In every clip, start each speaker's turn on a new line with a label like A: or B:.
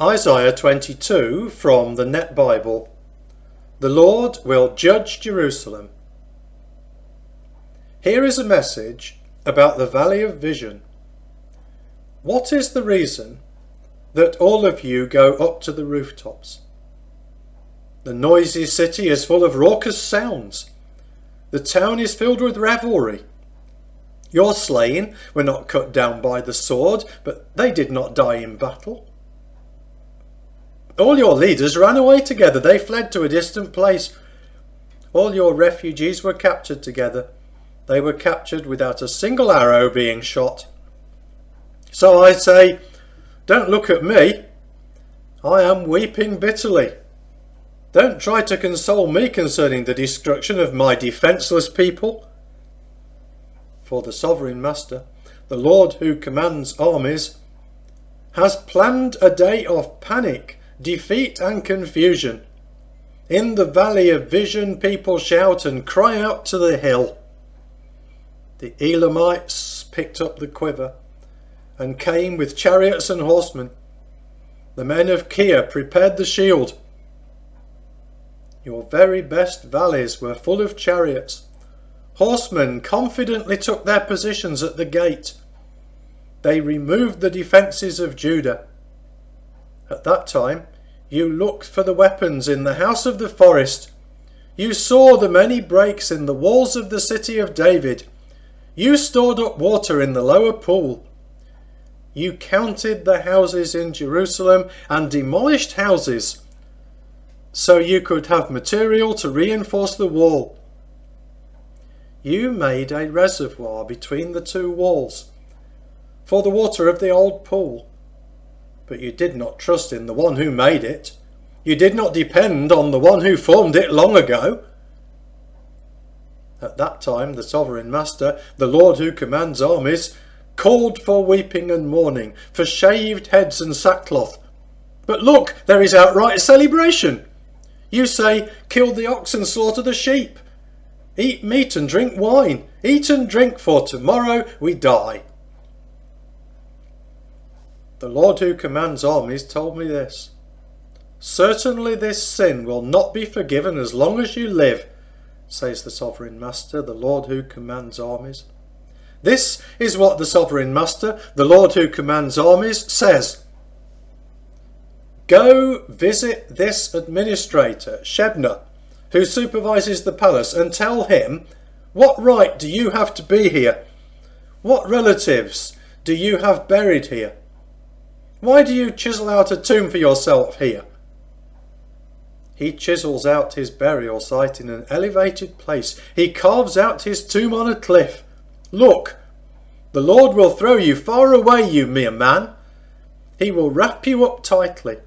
A: Isaiah 22 from the Net Bible. The Lord will judge Jerusalem. Here is a message about the Valley of Vision. What is the reason that all of you go up to the rooftops? The noisy city is full of raucous sounds. The town is filled with revelry. Your slain were not cut down by the sword, but they did not die in battle. All your leaders ran away together. They fled to a distant place. All your refugees were captured together. They were captured without a single arrow being shot. So I say, don't look at me. I am weeping bitterly. Don't try to console me concerning the destruction of my defenceless people. For the Sovereign Master, the Lord who commands armies, has planned a day of panic, defeat and confusion. In the Valley of Vision people shout and cry out to the hill. The Elamites picked up the quiver and came with chariots and horsemen. The men of Kir prepared the shield. Your very best valleys were full of chariots. Horsemen confidently took their positions at the gate. They removed the defences of Judah. At that time, you looked for the weapons in the house of the forest. You saw the many breaks in the walls of the city of David. You stored up water in the lower pool. You counted the houses in Jerusalem and demolished houses, so you could have material to reinforce the wall. You made a reservoir between the two walls for the water of the old pool. But you did not trust in the one who made it. You did not depend on the one who formed it long ago. At that time the Sovereign Master, the Lord who commands armies, called for weeping and mourning, for shaved heads and sackcloth. But look, there is outright celebration. You say, kill the ox and slaughter the sheep. Eat meat and drink wine. Eat and drink, for tomorrow we die. The Lord who commands armies told me this. Certainly this sin will not be forgiven as long as you live, says the Sovereign Master, the Lord who commands armies. This is what the Sovereign Master, the Lord who commands armies, says. Go visit this administrator, Shebna, who supervises the palace, and tell him, what right do you have to be here? What relatives do you have buried here? Why do you chisel out a tomb for yourself here? He chisels out his burial site in an elevated place. He carves out his tomb on a cliff. Look, the Lord will throw you far away, you mere man. He will wrap you up tightly.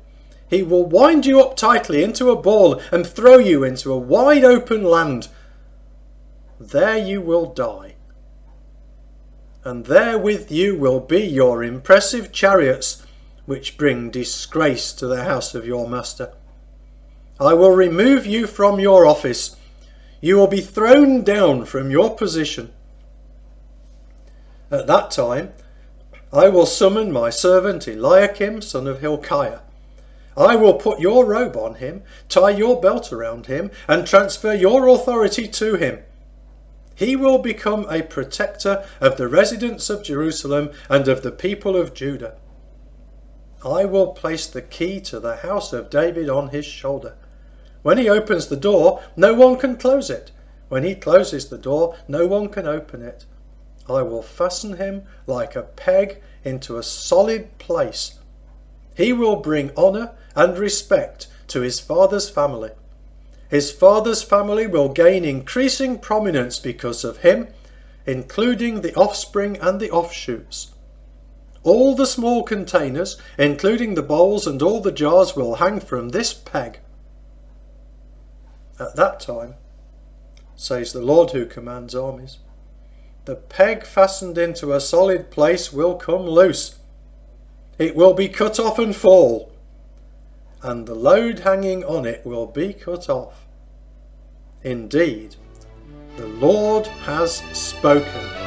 A: He will wind you up tightly into a ball and throw you into a wide open land. There you will die. And there with you will be your impressive chariots, which bring disgrace to the house of your master. I will remove you from your office. You will be thrown down from your position. At that time, I will summon my servant Eliakim, son of Hilkiah. I will put your robe on him, tie your belt around him, and transfer your authority to him. He will become a protector of the residents of Jerusalem and of the people of Judah. I will place the key to the house of David on his shoulder. When he opens the door, no one can close it. When he closes the door, no one can open it. I will fasten him like a peg into a solid place. He will bring honour and respect to his father's family. His father's family will gain increasing prominence because of him, including the offspring and the offshoots. All the small containers, including the bowls and all the jars, will hang from this peg. At that time, says the Lord who commands armies, the peg fastened into a solid place will come loose. It will be cut off and fall, and the load hanging on it will be cut off. Indeed, the Lord has spoken.